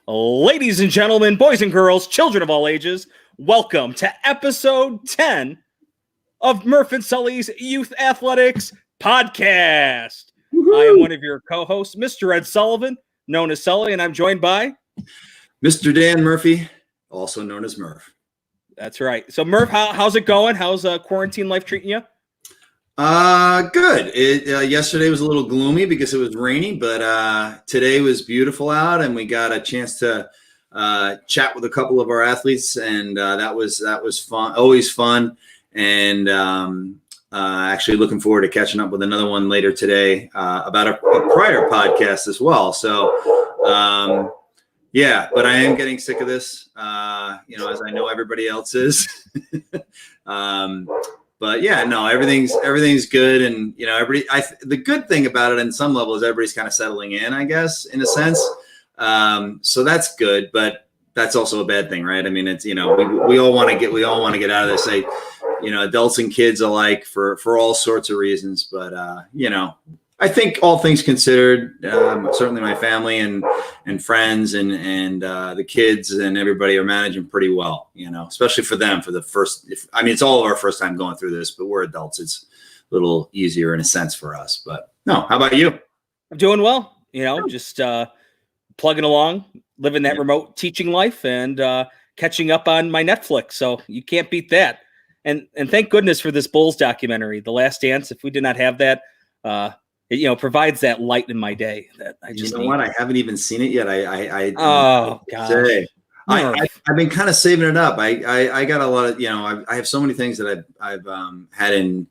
Ladies and gentlemen, boys and girls, children of all ages, welcome to episode 10 of Murph and Sully's Youth Athletics Podcast. Woo-hoo! I am one of your co-hosts, Mr. Ed Sullivan, known as Sully, and I'm joined by Mr. Dan Murphy, also known as Murph. That's right. So, Murph, how's it going? How's quarantine life treating you? Good. Yesterday was a little gloomy because it was rainy, but today was beautiful out, and we got a chance to chat with a couple of our athletes, and that was fun. Always fun, and actually looking forward to catching up with another one later today about a prior podcast as well. So, yeah, but I am getting sick of this, as I know everybody else is. But yeah, no, everything's good, and the good thing about it, in some level, is everybody's kind of settling in, I guess, in a sense. So that's good, but that's also a bad thing, right? I mean, it's we all want to get out of this. Adults and kids alike for all sorts of reasons, but I think all things considered, certainly my family and friends and the kids and everybody are managing pretty well, especially for them for the first, it's all of our first time going through this, but we're adults. It's a little easier in a sense for us, but no, how about you? I'm doing well, just plugging along, living that remote teaching life and catching up on my Netflix. So you can't beat that. And thank goodness for this Bulls documentary, The Last Dance. If we did not have that, it provides that light in my day that I just what? I haven't even seen it yet. Oh gosh. I've been kind of saving it up. I got a lot of, I have so many things that I've had in,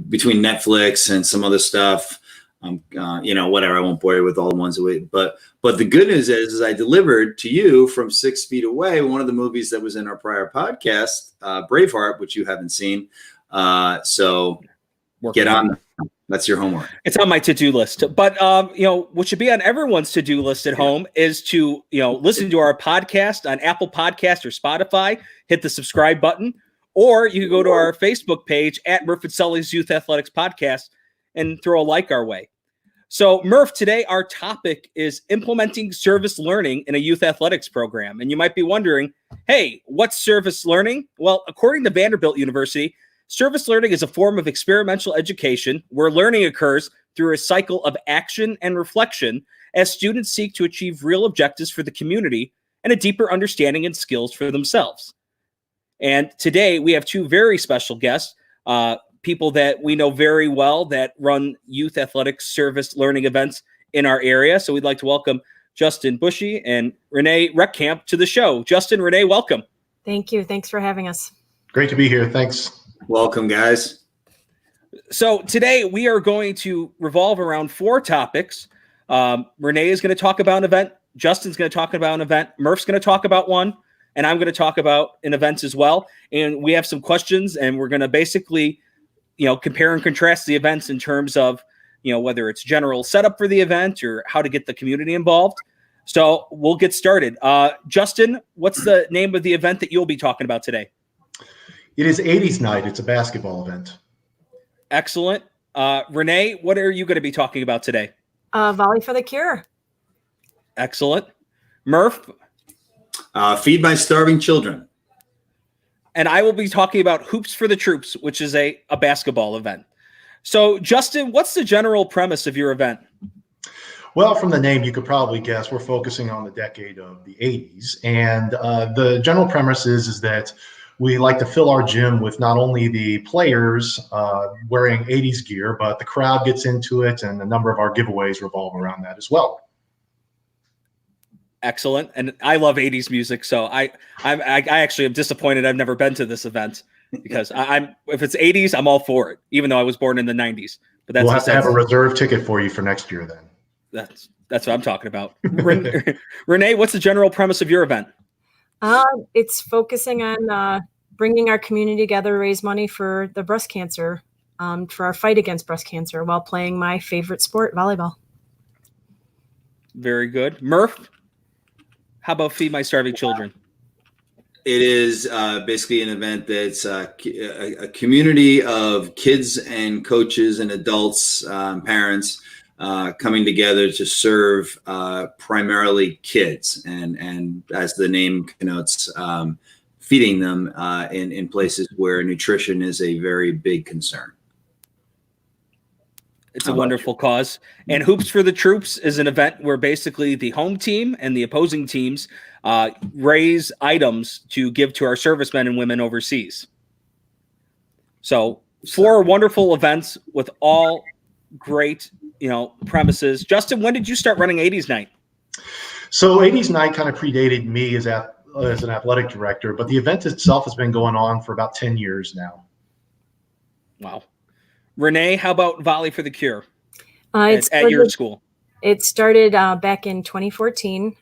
between Netflix and some other stuff. Whatever. I won't bore you with all the ones away. But the good news is I delivered to you from 6 feet away one of the movies that was in our prior podcast, Braveheart, which you haven't seen. So get on. That's your homework. It's on my to-do list. But what should be on everyone's to-do list at home is to listen to our podcast on Apple Podcast or Spotify. Hit the subscribe button, or you can go to our Facebook page at Murph and Sully's Youth Athletics Podcast and throw a like our way. So, Murph, today our topic is implementing service learning in a youth athletics program. And you might be wondering, hey, what's service learning? Well, according to Vanderbilt University, service learning is a form of experimental education where learning occurs through a cycle of action and reflection as students seek to achieve real objectives for the community and a deeper understanding and skills for themselves. And today we have two very special guests, people that we know very well that run youth athletics service learning events in our area. So we'd like to welcome Justin Busche and Renee Reckamp to the show. Justin, Renee, welcome. Thank you. Thanks for having us. Great to be here. Thanks. Welcome, guys. So today we are going to revolve around 4 topics. Renee is going to talk about an event. Justin's going to talk about an event. Murph's going to talk about one. And I'm going to talk about an event as well. And we have some questions, and we're going to basically compare and contrast the events in terms of, whether it's general setup for the event or how to get the community involved. So we'll get started. Justin, what's the name of the event that you'll be talking about today? It is 80s Night. It's a basketball event. Excellent. Renee, what are you going to be talking about today? Volley for the Cure. Excellent. Murph? Feed My Starving Children. And I will be talking about Hoops for the Troops, which is a basketball event. So, Justin, what's the general premise of your event? Well, from the name, you could probably guess we're focusing on the decade of the 80s. And the general premise is that we like to fill our gym with not only the players wearing 80s gear, but the crowd gets into it, and a number of our giveaways revolve around that as well. Excellent. And I love 80s music, so I actually am disappointed I've never been to this event because if it's 80s, I'm all for it, even though I was born in the 90s. But that's we'll have to have a reserve ticket for you for next year then. That's what I'm talking about. Renee, what's the general premise of your event? It's focusing on bringing our community together to raise money for the breast cancer, for our fight against breast cancer while playing my favorite sport, volleyball. Very good. Murph? How about Feed My Starving Children? It is basically an event that's a community of kids and coaches and adults, parents coming together to serve primarily kids, and as the name connotes, feeding them in places where nutrition is a very big concern. It's a wonderful cause. And Hoops for the Troops is an event where basically the home team and the opposing teams raise items to give to our servicemen and women overseas. So 4 wonderful events with all great, premises. Justin, when did you start running 80s Night? So 80s Night kind of predated me as an athletic director, but the event itself has been going on for about 10 years now. Wow. Renee, how about Volley for the Cure at your school? It started back in 2014.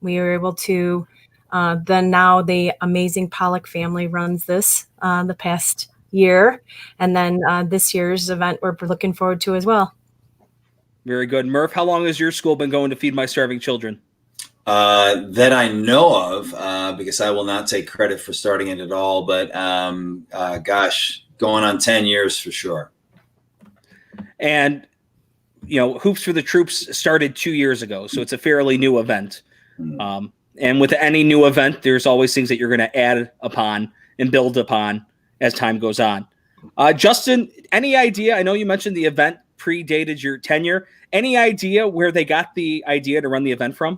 We were able to, now the amazing Pollock family runs this the past year. And then this year's event we're looking forward to as well. Very good. Murph, how long has your school been going to Feed My Starving Children? That I know of, because I will not take credit for starting it at all, but gosh, going on 10 years for sure. And, Hoops for the Troops started 2 years ago, so it's a fairly new event. And with any new event, there's always things that you're going to add upon and build upon as time goes on. Justin, any idea? I know you mentioned the event predated your tenure. Any idea where they got the idea to run the event from?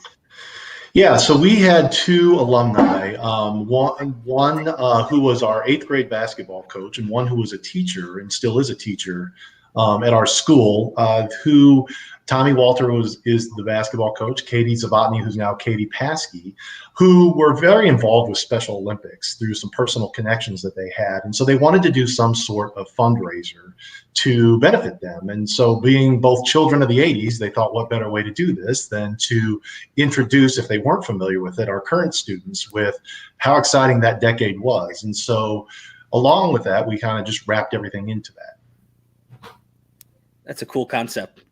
Yeah, so we had 2 alumni, one who was our 8th grade basketball coach, and one who was a teacher and still is a teacher at our school, who Tommy Walter is the basketball coach, Katie Zabatny, who's now Katie Paskey, who were very involved with Special Olympics through some personal connections that they had. And so they wanted to do some sort of fundraiser to benefit them. And so being both children of the 80s, they thought what better way to do this than to introduce, if they weren't familiar with it, our current students with how exciting that decade was. And so along with that, we kind of just wrapped everything into that. That's a cool concept.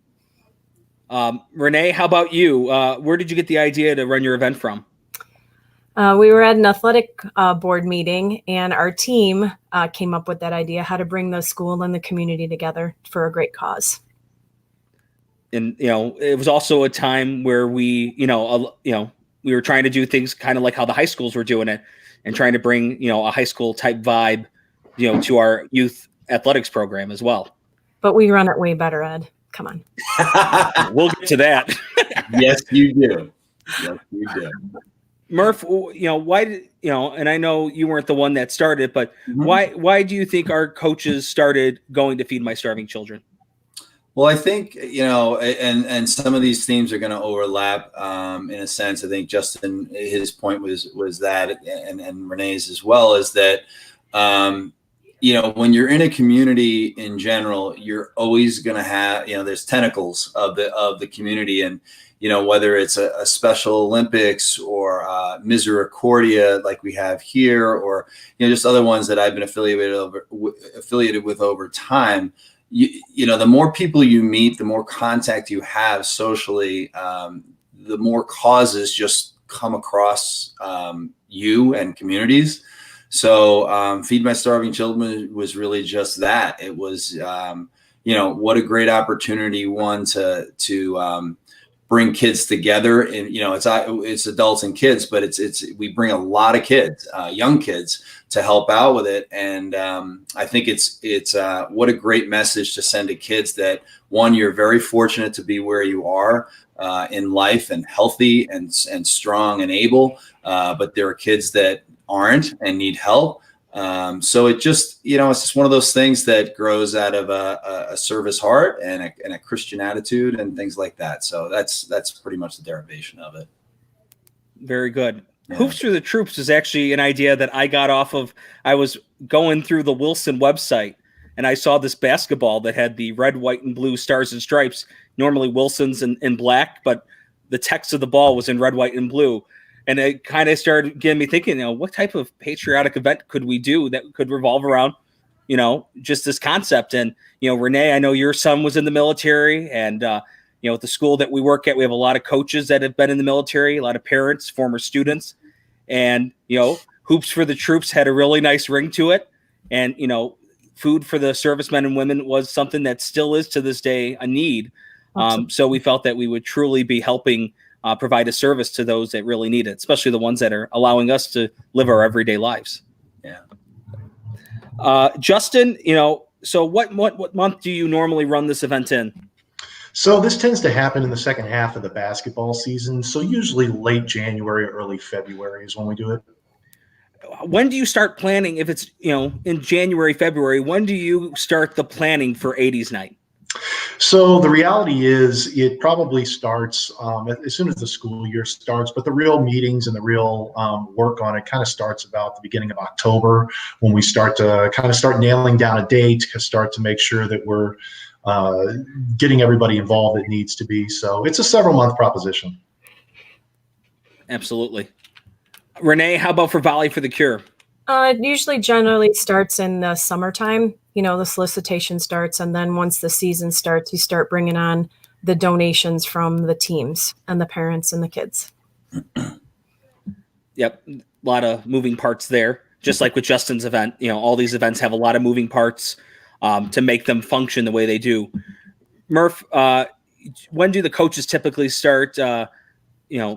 Renee, how about you? Where did you get the idea to run your event from? We were at an athletic board meeting, and our team came up with that idea, how to bring the school and the community together for a great cause. And, it was also a time where we were trying to do things kind of like how the high schools were doing it, and trying to bring, a high school type vibe, to our youth athletics program as well. But we run it way better, Ed. Come on. We'll get to that. Yes, you do. Yes, you do. Murph, why did, and I know you weren't the one that started, but why do you think our coaches started going to Feed My Starving Children? Well, I think, and some of these themes are going to overlap in a sense. I think Justin, his point was that, and Renee's as well, is that, when you're in a community in general, you're always going to have, there's tentacles of the community, and, whether it's a Special Olympics or Misericordia like we have here, or, just other ones that I've been affiliated with over time, the more people you meet, the more contact you have socially, the more causes just come across you and communities. So Feed My Starving Children was really just that. It was, what a great opportunity, one, to bring kids together. And, it's adults and kids, but we bring a lot of kids, young kids, to help out with it. And I think it's what a great message to send to kids that, one, you're very fortunate to be where you are in life and healthy and strong and able. But there are kids that aren't and need help. So it just, it's just one of those things that grows out of a service heart and a Christian attitude and things like that. So that's pretty much the derivation of it. Very good. Yeah. Hoops for the Troops is actually an idea that I got off of, I was going through the Wilson website and I saw this basketball that had the red, white, and blue stars and stripes. Normally Wilson's in black, but the text of the ball was in red, white, and blue. And it kind of started getting me thinking, what type of patriotic event could we do that could revolve around, just this concept? And, Renee, I know your son was in the military, and, at the school that we work at, we have a lot of coaches that have been in the military, a lot of parents, former students, and, Hoops for the Troops had a really nice ring to it. And, food for the servicemen and women was something that still is to this day a need. So we felt that we would truly be helping provide a service to those that really need it, especially the ones that are allowing us to live our everyday lives. Yeah. Justin, so what month do you normally run this event in? So this tends to happen in the second half of the basketball season. So usually late January, early February is when we do it. When do you start planning? If it's, in January, February, when do you start the planning for 80s night? So the reality is it probably starts as soon as the school year starts, but the real meetings and the real work on it kind of starts about the beginning of October, when we start nailing down a date, start to make sure that we're getting everybody involved that needs to be. So it's a several month proposition. Absolutely. Renee, how about for Volley for the Cure? It usually generally starts in the summertime. The solicitation starts, and then once the season starts, you start bringing on the donations from the teams and the parents and the kids. Yep. A lot of moving parts there, just like with Justin's event. All these events have a lot of moving parts to make them function the way they do. Murph, when do the coaches typically start,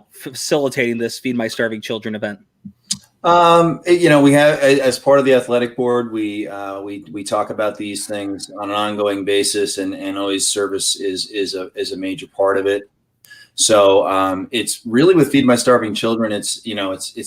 facilitating this Feed My Starving Children event? We have, as part of the athletic board, we talk about these things on an ongoing basis, and always service is a major part of it. So it's really with Feed My Starving Children. It's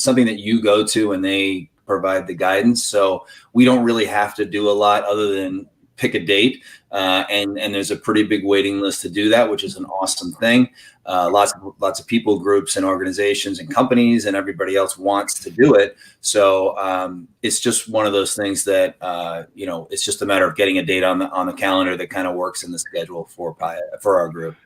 something that you go to and they provide the guidance. So we don't really have to do a lot other than pick a date. And there's a pretty big waiting list to do that, which is an awesome thing. Lots of people, groups, and organizations and companies and everybody else wants to do it. So it's just one of those things that it's just a matter of getting a date on the calendar that kind of works in the schedule for our group.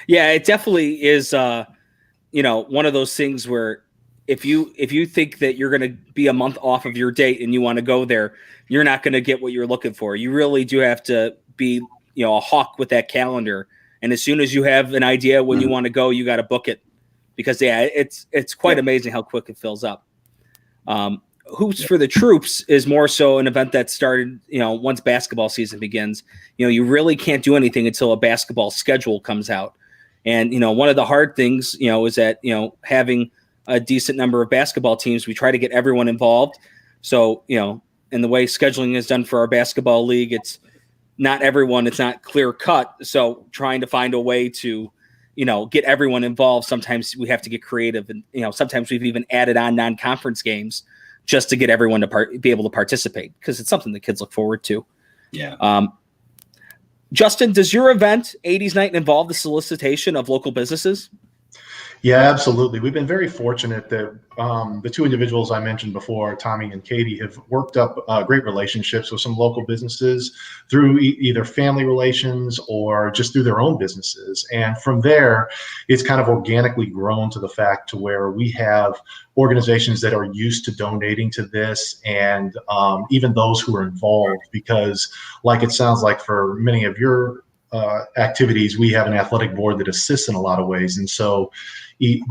Yeah, it definitely is. One of those things where if you think that you're going to be a month off of your date and you want to go there, you're not going to get what you're looking for. You really do have to be, a hawk with that calendar. And as soon as you have an idea when you want to go, you got to book it, because it's quite amazing how quick it fills up. Hoops for the Troops is more so an event that started, once basketball season begins. You really can't do anything until a basketball schedule comes out. And, one of the hard things, is that, having a decent number of basketball teams, we try to get everyone involved. So, and the way scheduling is done for our basketball league, it's not clear cut. So trying to find a way to, get everyone involved. Sometimes we have to get creative, and, sometimes we've even added on non-conference games just to get everyone to be able to participate, because it's something the kids look forward to. Yeah. Justin, does your event 80s Night involve the solicitation of local businesses? Yeah, absolutely. We've been very fortunate that the two individuals I mentioned before, Tommy and Katie, have worked up great relationships with some local businesses through either family relations or just through their own businesses. And from there, it's kind of organically grown to the fact to where we have organizations that are used to donating to this, and even those who are involved, because like it sounds like for many of your activities, we have an athletic board that assists in a lot of ways. And so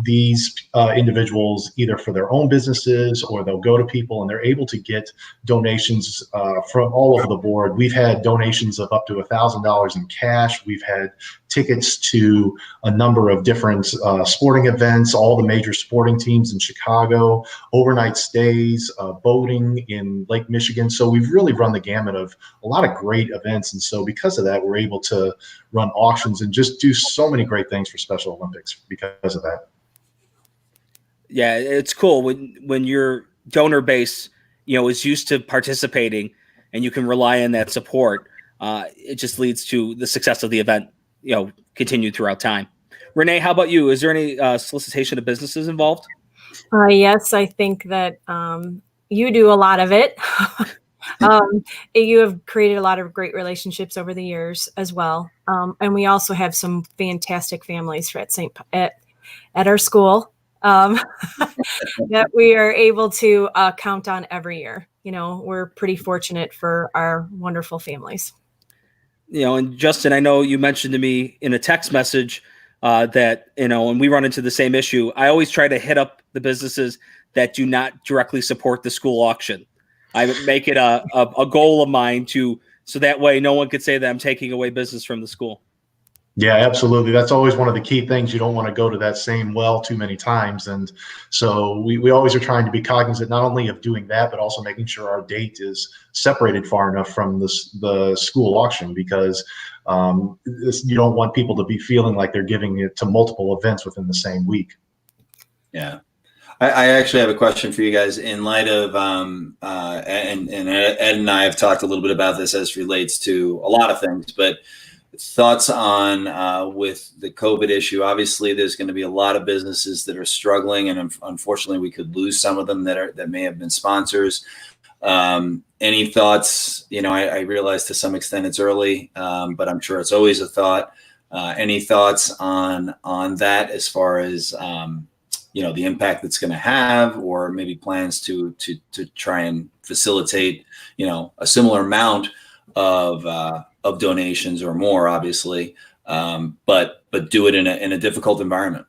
these individuals, either for their own businesses, or they'll go to people and they're able to get donations from all over the board. We've had donations of up to $1,000 in cash. We've had tickets to a number of different sporting events, all the major sporting teams in Chicago, overnight stays, boating in Lake Michigan. So we've really run the gamut of a lot of great events. And so because of that, we're able to run auctions and just do so many great things for Special Olympics because of that. Yeah, it's cool when your donor base, is used to participating, and you can rely on that support. It just leads to the success of the event, continued throughout time. Renee, how about you? Is there any solicitation of businesses involved? Yes, I think that you do a lot of it. You have created a lot of great relationships over the years as well. And we also have some fantastic families at our school that we are able to count on every year. We're pretty fortunate for our wonderful families. And Justin, I know you mentioned to me in a text message that, when we run into the same issue, I always try to hit up the businesses that do not directly support the school auction. I make it a goal of mine so that way no one could say that I'm taking away business from the school. Yeah, absolutely. That's always one of the key things. You don't want to go to that same well too many times. And so we always are trying to be cognizant not only of doing that, but also making sure our date is separated far enough from the school auction, because you don't want people to be feeling like they're giving it to multiple events within the same week. Yeah. I actually have a question for you guys in light of, and Ed and I have talked a little bit about this as relates to a lot of things, but thoughts on with the COVID issue. Obviously, there's going to be a lot of businesses that are struggling, and unfortunately, we could lose some of them that may have been sponsors. Any thoughts? I realize to some extent it's early, but I'm sure it's always a thought. Any thoughts on that as far as the impact that's going to have, or maybe plans to try and facilitate a similar amount of donations or more, obviously, but do it in a difficult environment.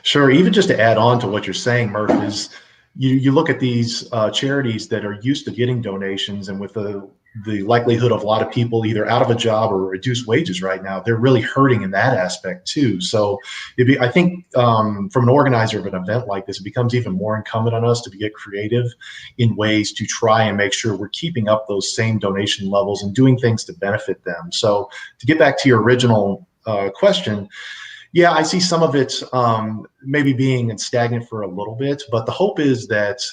Sure. Even just to add on to what you're saying, Murph, is you look at these charities that are used to getting donations, and with the likelihood of a lot of people either out of a job or reduced wages right now, they're really hurting in that aspect too. So I think from an organizer of an event like this, it becomes even more incumbent on us to get creative in ways to try and make sure we're keeping up those same donation levels and doing things to benefit them. So to get back to your original question, yeah, I see some of it maybe being stagnant for a little bit, but the hope is that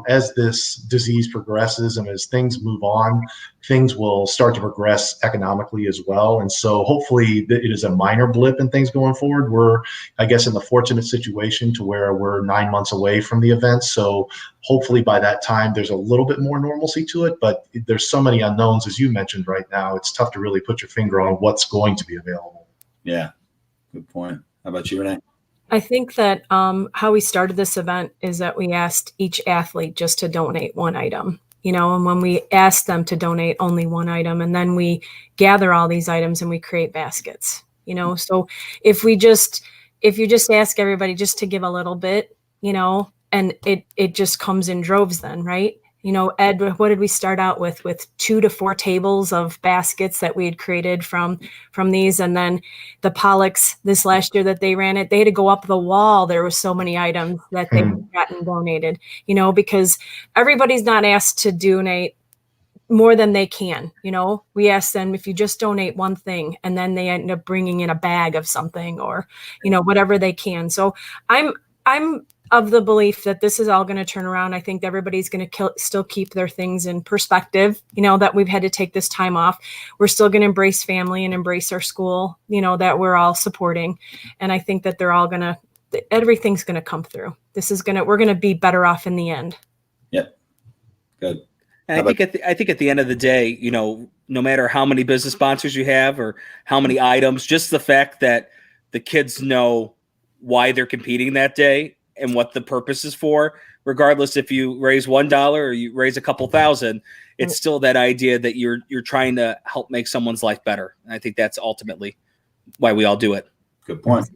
as this disease progresses and as things move on, things will start to progress economically as well. And so hopefully it is a minor blip in things going forward. We're, I guess, in the fortunate situation to where we're 9 months away from the event. So hopefully by that time, there's a little bit more normalcy to it, but there's so many unknowns, as you mentioned right now, it's tough to really put your finger on what's going to be available. Yeah. Good point. How about you, Renee? I think that how we started this event is that we asked each athlete just to donate one item, and when we ask them to donate only one item, and then we gather all these items and we create baskets, so if you just ask everybody just to give a little bit, and it just comes in droves then, right? Ed, what did we start out with 2 to 4 tables of baskets that we had created from these? And then the Pollocks this last year that they ran it, they had to go up the wall. There were so many items that they had gotten donated, because everybody's not asked to donate more than they can. We ask them if you just donate one thing, and then they end up bringing in a bag of something or, whatever they can. So I'm of the belief that this is all going to turn around. I think everybody's going to still keep their things in perspective, that we've had to take this time off. We're still going to embrace family and embrace our school, that we're all supporting. And I think that everything's going to come through. We're going to be better off in the end. Yep. Good. And I think at the end of the day, no matter how many business sponsors you have or how many items, just the fact that the kids know why they're competing that day and what the purpose is for, regardless if you raise $1 or you raise a couple thousand, it's still that idea that you're trying to help make someone's life better. And I think that's ultimately why we all do it. Good point.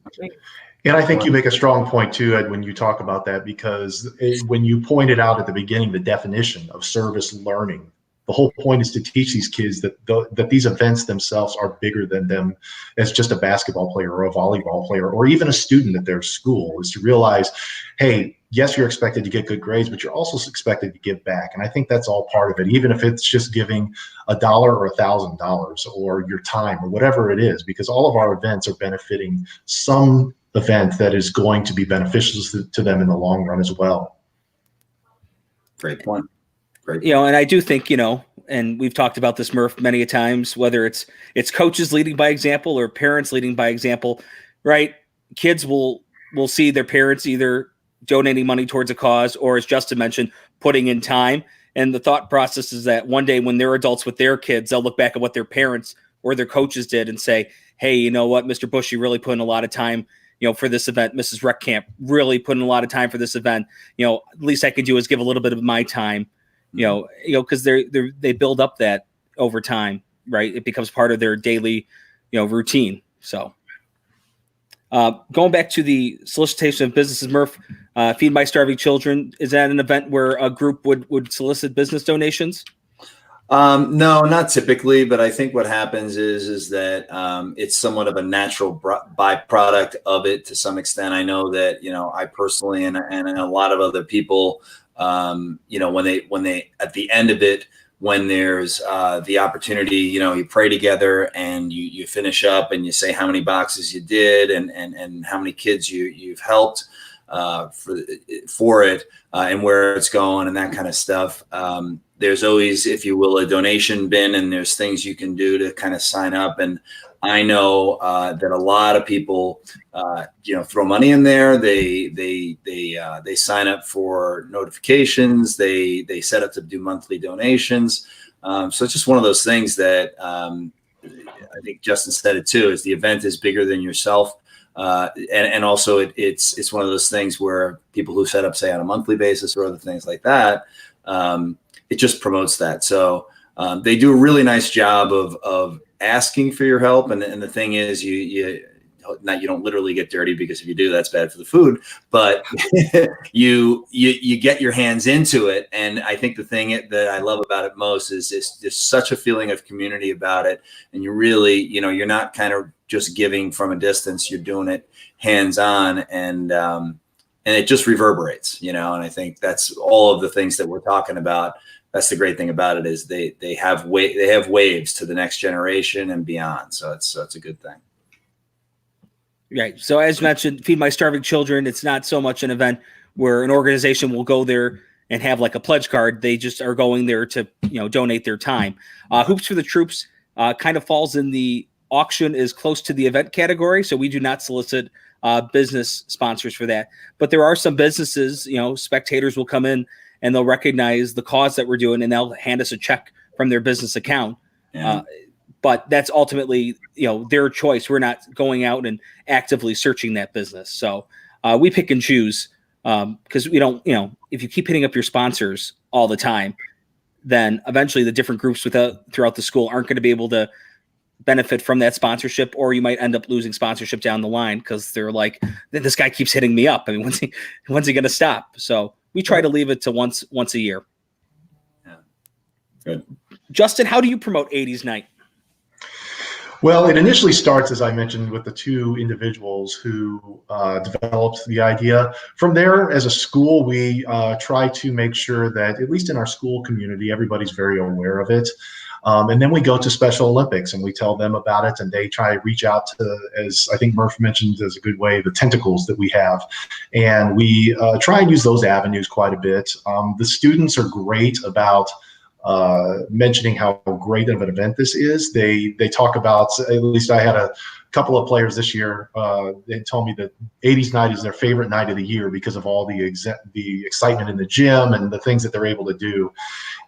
And I think you make a strong point too, Ed, when you talk about that, because when you pointed out at the beginning the definition of service learning, the whole point is to teach these kids that these events themselves are bigger than them as just a basketball player or a volleyball player or even a student at their school, is to realize, hey, yes, you're expected to get good grades, but you're also expected to give back. And I think that's all part of it, even if it's just giving $1 or $1,000 or your time or whatever it is, because all of our events are benefiting some event that is going to be beneficial to them in the long run as well. Great point. Great. And I do think, and we've talked about this, Murph, many a times, whether it's coaches leading by example or parents leading by example, right? Kids will see their parents either donating money towards a cause or, as Justin mentioned, putting in time. And the thought process is that one day when they're adults with their kids, they'll look back at what their parents or their coaches did and say, hey, you know what, Mr. Busche really put in a lot of time, for this event. Mrs. Reckamp really put in a lot of time for this event. At least I could do is give a little bit of my time. Because they build up that over time, right? It becomes part of their daily, routine. So, going back to the solicitation of businesses, Murph, Feed My Starving Children, is that an event where a group would solicit business donations? No, not typically, but I think what happens is that it's somewhat of a natural byproduct of it to some extent. I know that, I personally and a lot of other people, when they at the end of it, when there's the opportunity, you pray together and you finish up and you say how many boxes you did and how many kids you've helped for it and where it's going and that kind of stuff. There's always, if you will, a donation bin, and there's things you can do to kind of sign up. And I know that a lot of people, throw money in there. They sign up for notifications. They set up to do monthly donations. So it's just one of those things that I think Justin said it too. Is the event is bigger than yourself. And also it's one of those things where people who set up, say, on a monthly basis or other things like that, it just promotes that. So they do a really nice job of asking for your help. And the thing is, you don't literally get dirty, because if you do, that's bad for the food, but you get your hands into it. And I think the thing that I love about it most is there's such a feeling of community about it. And you really, you're not kind of just giving from a distance, you're doing it hands on, and it just reverberates, and I think that's all of the things that we're talking about. That's the great thing about it, is they have waves to the next generation and beyond. So it's a good thing. Right. So as mentioned, Feed My Starving Children, it's not so much an event where an organization will go there and have like a pledge card. They just are going there to, donate their time. Hoops for the Troops kind of falls in the auction is close to the event category. So we do not solicit business sponsors for that. But there are some businesses, spectators will come in and they'll recognize the cause that we're doing, and they'll hand us a check from their business account. Yeah. But that's ultimately, their choice. We're not going out and actively searching that business. So we pick and choose because we don't, if you keep hitting up your sponsors all the time, then eventually the different groups throughout the school aren't going to be able to benefit from that sponsorship, or you might end up losing sponsorship down the line because they're like, this guy keeps hitting me up. I mean, when's he going to stop? So we try to leave it to once a year. Yeah. Good. Justin, how do you promote 80s Night? Well, it initially starts, as I mentioned, with the two individuals who developed the idea. From there, as a school, we try to make sure that, at least in our school community, everybody's very aware of it. And then we go to Special Olympics and we tell them about it, and they try to reach out to, as I think Murph mentioned as a good way, the tentacles that we have. And we try and use those avenues quite a bit. The students are great about mentioning how great of an event this is. They talk about, at least I had a couple of players this year, they told me that 80s Night is their favorite night of the year because of all the excitement in the gym and the things that they're able to do.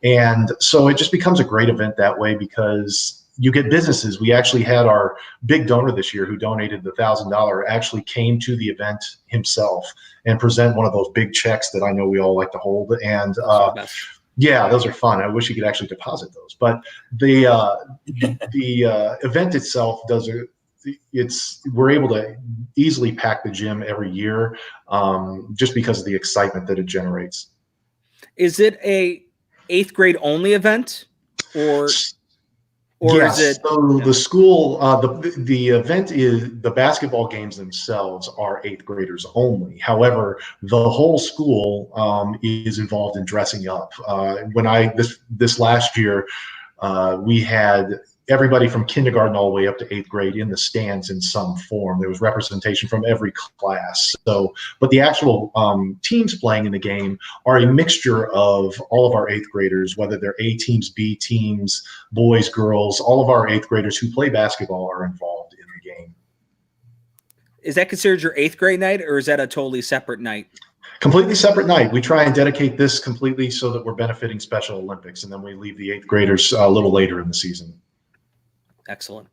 And so it just becomes a great event that way, because you get businesses. We actually had our big donor this year who donated the $1,000 actually came to the event himself and present one of those big checks that I know we all like to hold. And yeah, those are fun. I wish you could actually deposit those. But the event itself we're able to easily pack the gym every year just because of the excitement that it generates. Is it a 8th grade only event, or yes, is it? So the school, the event is, the basketball games themselves are 8th graders only. However, the whole school is involved in dressing up. This last year, we had everybody from kindergarten all the way up to 8th grade in the stands in some form. There was representation from every class. So, but the actual teams playing in the game are a mixture of all of our 8th graders, whether they're A teams, B teams, boys, girls. All of our 8th graders who play basketball are involved in the game. Is that considered your 8th grade night, or is that a totally separate night? Completely separate night. We try and dedicate this completely so that we're benefiting Special Olympics, and then we leave the 8th graders a little later in the season. Excellent.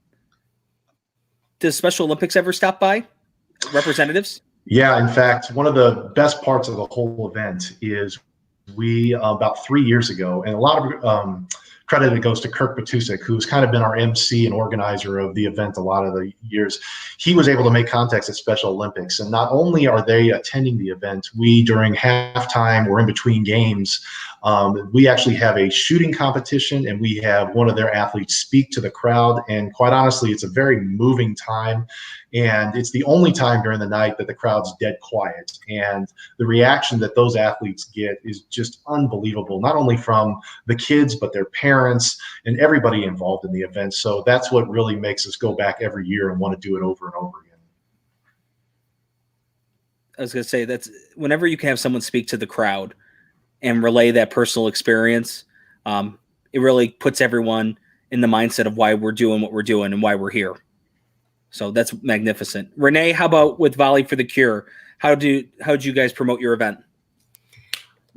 Does Special Olympics ever stop by? Representatives? Yeah, in fact, one of the best parts of the whole event is we, about 3 years ago, and a lot of credit goes to Kirk Batusik, who's kind of been our MC and organizer of the event a lot of the years. He was able to make contacts at Special Olympics, and not only are they attending the event, we, during halftime or in between games, We actually have a shooting competition, and we have one of their athletes speak to the crowd. And quite honestly, it's a very moving time. And it's the only time during the night that the crowd's dead quiet. And the reaction that those athletes get is just unbelievable, not only from the kids, but their parents and everybody involved in the event. So that's what really makes us go back every year and want to do it over and over again. I was going to say, that's whenever you can have someone speak to the crowd and relay that personal experience, it really puts everyone in the mindset of why we're doing what we're doing and why we're here. So that's magnificent. Renee, how about with Volley for the Cure? How'd you guys promote your event?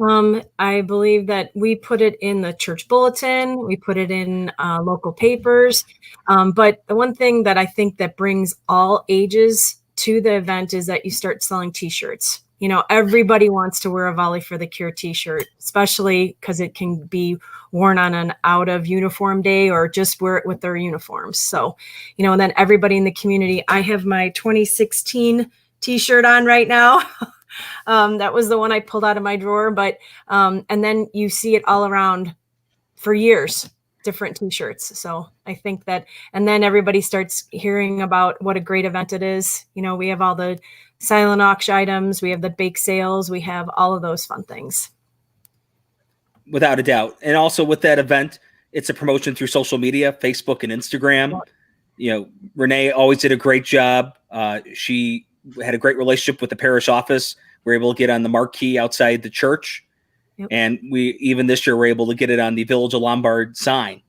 I believe that we put it in the church bulletin. We put it in local papers. But the one thing that I think that brings all ages to the event is that you start selling T-shirts. You know, everybody wants to wear a Volley for the Cure T-shirt, especially because it can be worn on an out of uniform day or just wear it with their uniforms. So, you know, and then everybody in the community, I have my 2016 T-shirt on right now. That was the one I pulled out of my drawer, but, and then you see it all around for years, different T-shirts. So I think that, and then everybody starts hearing about what a great event it is. You know, we have all the silent auction items, we have the bake sales, we have all of those fun things. Without a doubt. And also with that event, it's a promotion through social media, Facebook and Instagram. You know, Renee always did a great job. She had a great relationship with the parish office. We were able to get on the marquee outside the church. Yep. And we, even this year, were able to get it on the Village of Lombard sign,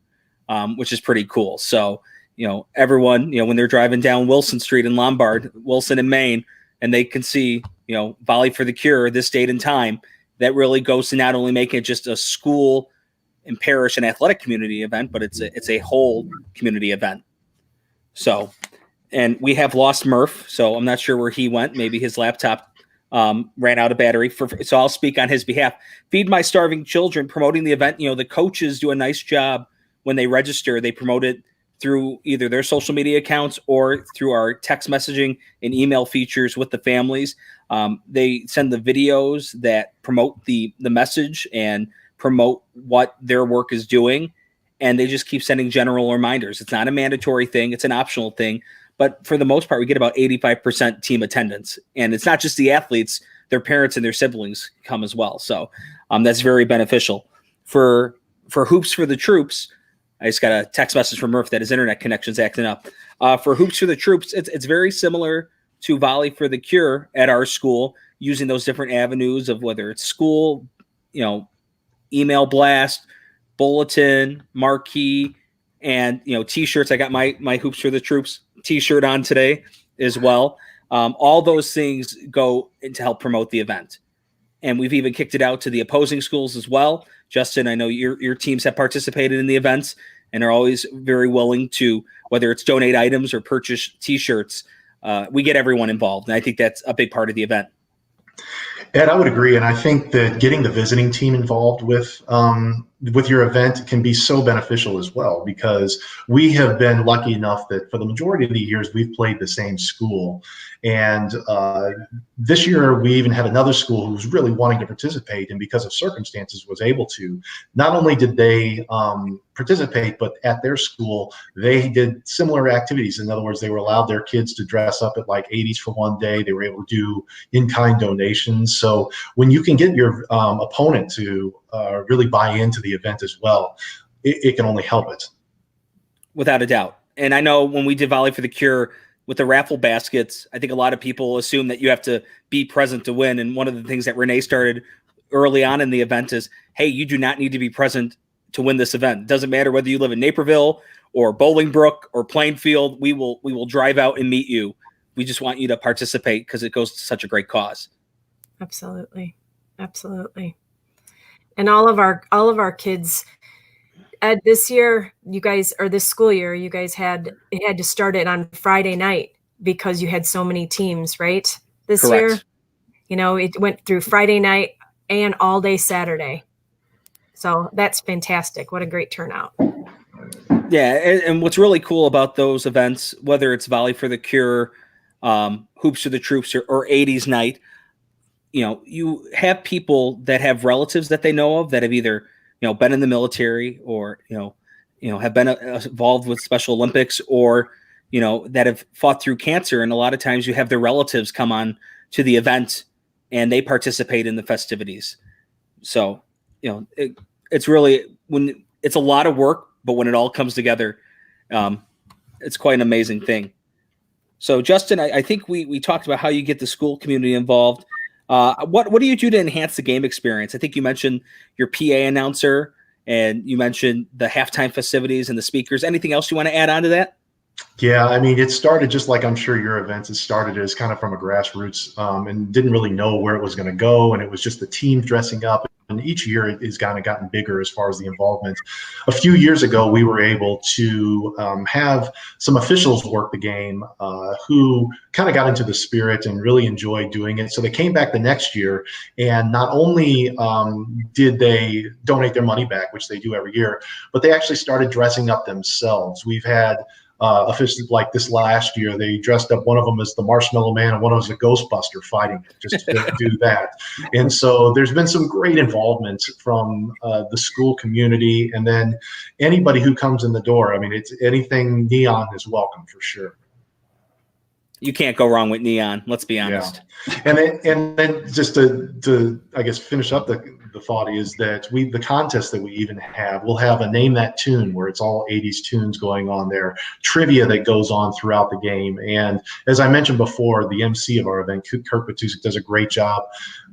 which is pretty cool. So, you know, everyone, you know, when they're driving down Wilson Street in Lombard, Wilson and Maine, and they can see, you know, Volley for the Cure, this date and time, that really goes to not only making it just a school and parish and athletic community event, but it's a whole community event. So, and we have lost Murph, so I'm not sure where he went. Maybe his laptop ran out of battery. So I'll speak on his behalf. Feed My Starving Children, promoting the event. You know, the coaches do a nice job when they register. They promote it through either their social media accounts or through our text messaging and email features with the families. They send the videos that promote the message and promote what their work is doing. And they just keep sending general reminders. It's not a mandatory thing. It's an optional thing. But for the most part, we get about 85% team attendance. And it's not just the athletes, their parents and their siblings come as well. So that's very beneficial. For Hoops for the Troops, I just got a text message from Murph that his internet connection's acting up. For Hoops for the Troops, it's very similar to Volley for the Cure at our school, using those different avenues of whether it's school, you know, email blast, bulletin, marquee, and, you know, T-shirts. I got my Hoops for the Troops T-shirt on today as well. All those things go to help promote the event. And we've even kicked it out to the opposing schools as well. Justin, I know your teams have participated in the events and are always very willing to, whether it's donate items or purchase T-shirts, we get everyone involved. And I think that's a big part of the event. Ed, I would agree. And I think that getting the visiting team involved with your event can be so beneficial as well, because we have been lucky enough that for the majority of the years we've played the same school. And this year we even had another school who was really wanting to participate, and because of circumstances was able to. Not only did they participate, but at their school they did similar activities. In other words, they were allowed their kids to dress up at like 80s for one day. They were able to do in-kind donations. So when you can get your opponent to really buy into the event as well, it can only help it. Without a doubt. And I know when we did Volley for the Cure with the raffle baskets, I think a lot of people assume that you have to be present to win. And one of the things that Renee started early on in the event is, hey, you do not need to be present to win this event. It doesn't matter whether you live in Naperville or Bolingbrook or Plainfield. We will drive out and meet you. We just want you to participate because it goes to such a great cause. Absolutely. Absolutely. And all of our kids, Ed, this year, you guys, or this school year, you guys had to start it on Friday night because you had so many teams, right? This Correct. year, you know, it went through Friday night and all day Saturday. So that's fantastic. What a great turnout. Yeah. And what's really cool about those events, whether it's Volley for the Cure, Hoops for the Troops, or 80s night, you have people that have relatives that they know of that have either, been in the military or, have been involved with Special Olympics or, that have fought through cancer. And a lot of times you have their relatives come on to the event and they participate in the festivities. So, it's really, when it's a lot of work, but when it all comes together, it's quite an amazing thing. So Justin, I think we talked about how you get the school community involved. What do you do to enhance the game experience? I think you mentioned your PA announcer and you mentioned the halftime festivities and the speakers. Anything else you want to add on to that? Yeah, I mean, it started just like I'm sure your events. It started as kind of from a grassroots and didn't really know where it was going to go. And it was just the team dressing up. And each year it has kind of gotten bigger as far as the involvement. A few years ago, we were able to have some officials work the game who kind of got into the spirit and really enjoyed doing it. So they came back the next year, and not only did they donate their money back, which they do every year, but they actually started dressing up themselves. We've had officials like this last year. They dressed up, one of them as the Marshmallow Man and one of them as a Ghostbuster fighting just to do that. And so there's been some great involvement from the school community, and then anybody who comes in the door. I mean, it's anything neon is welcome for sure. You can't go wrong with neon. Let's be honest. Yeah. And then just to I guess finish up the thought is that the contest that we even have, we'll have a name that tune where it's all 80s tunes going on there, trivia that goes on throughout the game. And as I mentioned before, the MC of our event, Kirk Batusik, does a great job,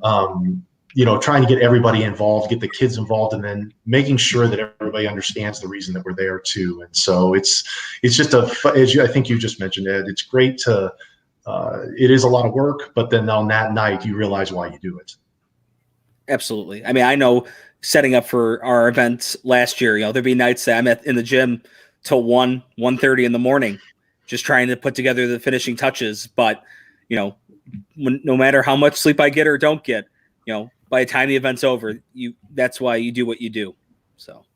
trying to get everybody involved, get the kids involved, and then making sure that everybody understands the reason that we're there too. And so it's just I think you just mentioned, Ed, it's great to, it is a lot of work, but then on that night you realize why you do it. Absolutely. I mean, I know setting up for our events last year, there'd be nights that I'm in the gym till 1:30 in the morning, just trying to put together the finishing touches. But, no matter how much sleep I get or don't get, by the time the event's over, that's why you do what you do. So,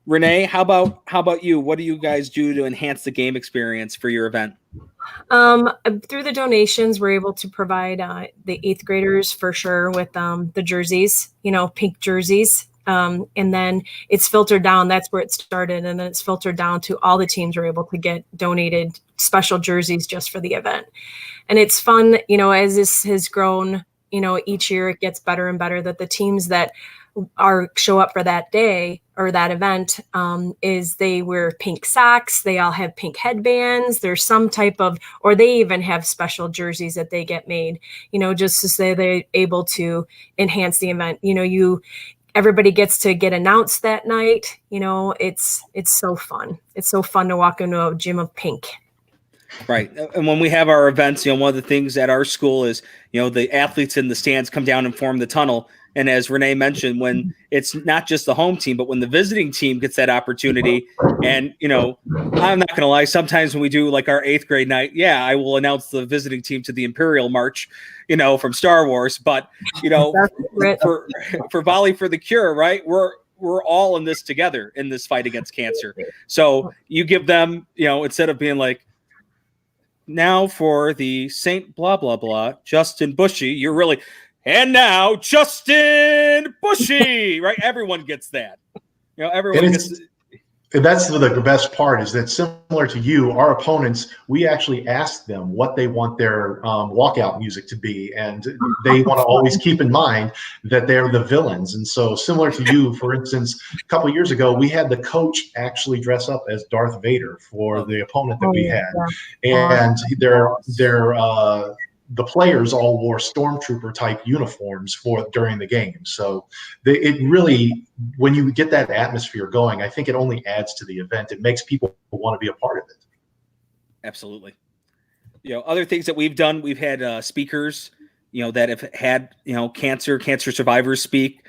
Renee, how about you? What do you guys do to enhance the game experience for your event? Through the donations, we're able to provide the 8th graders for sure with the jerseys, pink jerseys. And then it's filtered down. That's where it started. And then it's filtered down to all the teams are able to get donated special jerseys just for the event. And it's fun, as this has grown, each year it gets better and better, that the teams that show up for that day or that event is they wear pink socks. They all have pink headbands. There's some type of, or they even have special jerseys that they get made, just to say they're able to enhance the event. Everybody gets to get announced that night. It's so fun. It's so fun to walk into a gym of pink. Right. And when we have our events, one of the things at our school is, the athletes in the stands come down and form the tunnel. And as Renee mentioned, when it's not just the home team, but when the visiting team gets that opportunity, and, I'm not going to lie, sometimes when we do like our 8th grade night, I will announce the visiting team to the Imperial March, from Star Wars. But, for Volley for the Cure, right, we're all in this together in this fight against cancer. So you give them, instead of being like, now for the Saint blah, blah, blah, Justin Busche, you're really... And now, Justin Busche, right? Everyone gets that. Everyone gets. And that's the best part is that similar to you, our opponents, we actually ask them what they want their walkout music to be. And they want to always keep in mind that they're the villains. And so similar to you, for instance, a couple of years ago, we had the coach actually dress up as Darth Vader for the opponent that we had. And the players all wore stormtrooper type uniforms during the game. So it really, when you get that atmosphere going, I think it only adds to the event. It makes people want to be a part of it. Absolutely. Other things that we've done, we've had speakers, that have had, cancer survivors speak.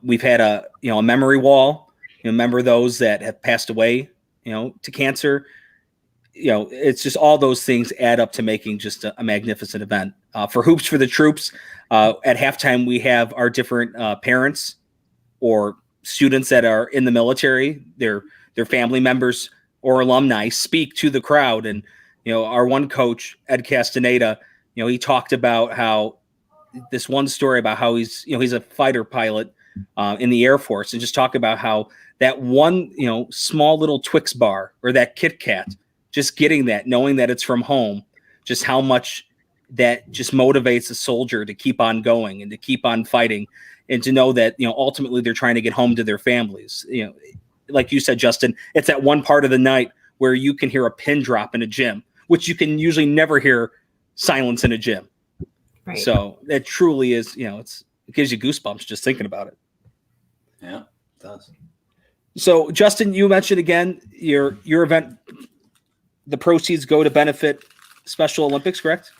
We've had a memory wall, remember those that have passed away, to cancer. It's just all those things add up to making just a magnificent event. For Hoops for the Troops, at halftime, we have our different parents or students that are in the military, their family members or alumni speak to the crowd. And, our one coach, Ed Castaneda, he talked about how this one story about how he's a fighter pilot in the Air Force, and just talk about how that one, small little Twix bar or that Kit Kat, just getting that, knowing that it's from home, just how much that just motivates a soldier to keep on going and to keep on fighting, and to know that, ultimately they're trying to get home to their families. Like you said, Justin, it's that one part of the night where you can hear a pin drop in a gym, which you can usually never hear silence in a gym. Right. So that truly is, it gives you goosebumps just thinking about it. Yeah, it does. So Justin, you mentioned again, your event, the proceeds go to benefit Special Olympics, correct?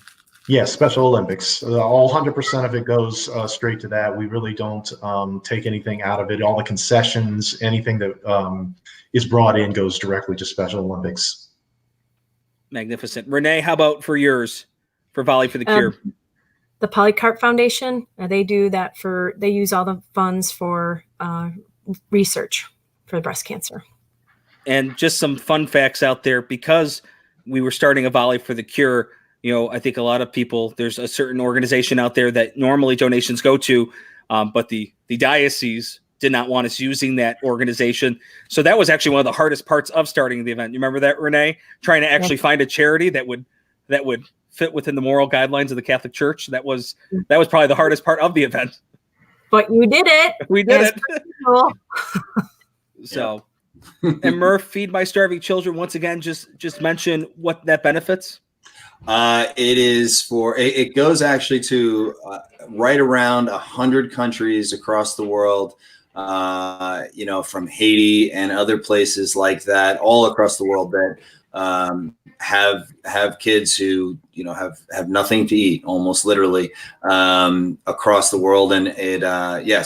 Yes, Special Olympics. All 100% of it goes straight to that. We really don't take anything out of it. All the concessions, anything that is brought in goes directly to Special Olympics. Magnificent. Renee, how about for yours, for Volley for the Cure? The Polycarp Foundation, they do that they use all the funds for research for breast cancer. And just some fun facts out there, because we were starting a Volley for the Cure. I think a lot of people, there's a certain organization out there that normally donations go to, but the diocese did not want us using that organization. So that was actually one of the hardest parts of starting the event. You remember that, Renee? Trying to actually find a charity that would fit within the moral guidelines of the Catholic Church. That was probably the hardest part of the event. But you did it. We did it. Cool. So, and Murph, Feed My Starving Children, once again, just mention what that benefits. It goes actually to right around 100 countries across the world, from Haiti and other places like that, all across the world that have kids who have nothing to eat, almost literally, across the world. And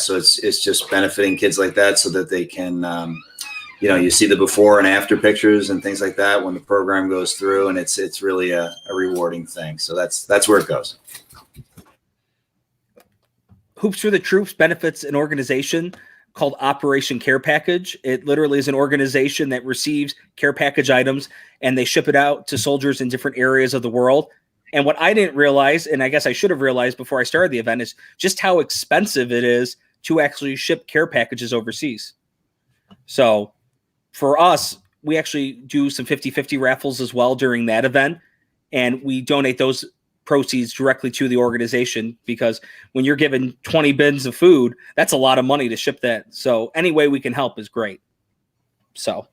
so it's just benefiting kids like that, so that they can you see the before and after pictures and things like that when the program goes through, and it's really a rewarding thing. So that's where it goes. Hoops for the Troops benefits an organization called Operation Care Package. It literally is an organization that receives care package items, and they ship it out to soldiers in different areas of the world. And what I didn't realize, and I guess I should have realized before I started the event, is just how expensive it is to actually ship care packages overseas. So for us, we actually do some 50-50 raffles as well during that event, and we donate those proceeds directly to the organization, because when you're given 20 bins of food, that's a lot of money to ship that. So any way we can help is great. So,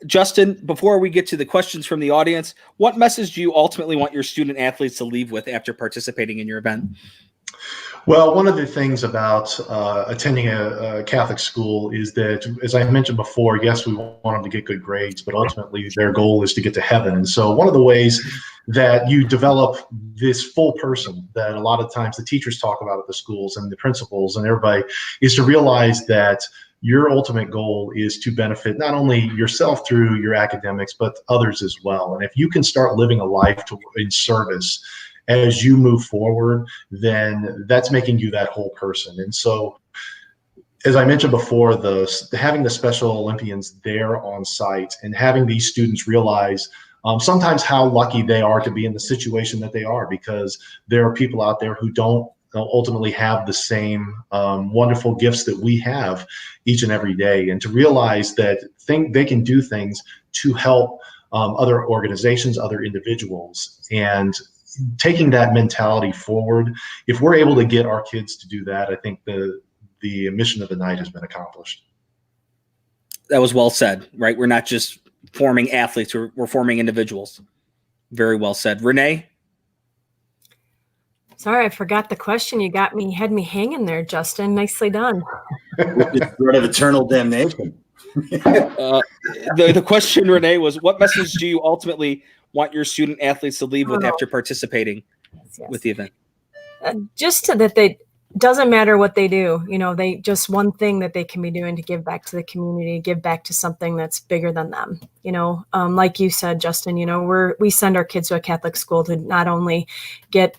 Justin, before we get to the questions from the audience, what message do you ultimately want your student athletes to leave with after participating in your event? Well, one of the things about attending a Catholic school is that, as I mentioned before, yes, we want them to get good grades, but ultimately their goal is to get to heaven. And so one of the ways that you develop this full person that a lot of times the teachers talk about at the schools and the principals and everybody is to realize that your ultimate goal is to benefit not only yourself through your academics, but others as well. And if you can start living a life in service as you move forward, then that's making you that whole person. And so, as I mentioned before, having the Special Olympians there on site and having these students realize sometimes how lucky they are to be in the situation that they are, because there are people out there who don't ultimately have the same wonderful gifts that we have each and every day, and to realize that they can do things to help other organizations, other individuals, and taking that mentality forward. If we're able to get our kids to do that, I think the mission of the night has been accomplished. That was well said, right? We're not just forming athletes, we're forming individuals. Very well said. Renee? Sorry, I forgot the question. You had me hanging there, Justin. Nicely done. It's sort of eternal damnation. The question, Renee, was what message do you ultimately want your student athletes to leave with after participating with the event? Just that they doesn't matter what they do, they just one thing that they can be doing to give back to the community, give back to something that's bigger than them. Like you said, Justin, we send our kids to a Catholic school to not only get,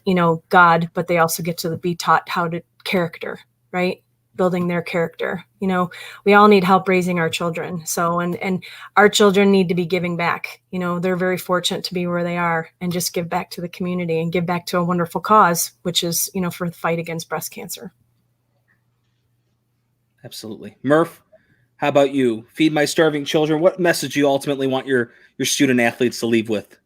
God, but they also get to be taught how to character, right? building their character. We all need help raising our children. So, and our children need to be giving back. They're very fortunate to be where they are and just give back to the community and give back to a wonderful cause, which is, for the fight against breast cancer. Absolutely. Murph, how about you? Feed My Starving Children. What message do you ultimately want your student athletes to leave with?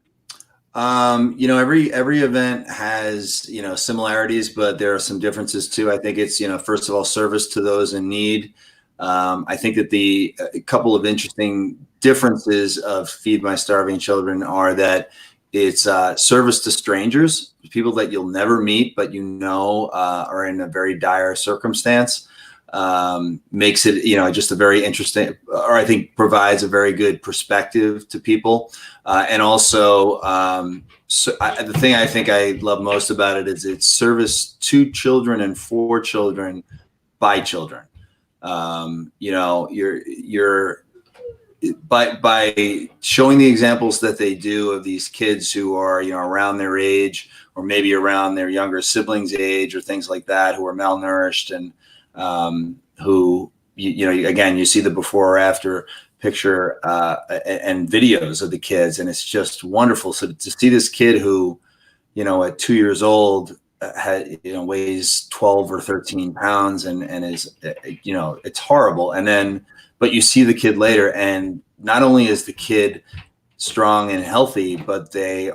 Every event has, similarities, but there are some differences too. I think it's, first of all, service to those in need. I think that a couple of interesting differences of Feed My Starving Children are that it's service to strangers, people that you'll never meet, but are in a very dire circumstance. Makes it, just a very interesting, or I think provides a very good perspective to people. And also, the thing I think I love most about it is it's service to children and for children by children. You're by showing the examples that they do of these kids who are, around their age or maybe around their younger siblings' age or things like that, who are malnourished and, who, again, you see the before or after picture and videos of the kids, and it's just wonderful. So to see this kid who, at 2 years old, weighs 12 or 13 pounds and is, it's horrible. And then, but you see the kid later, and not only is the kid strong and healthy, but they're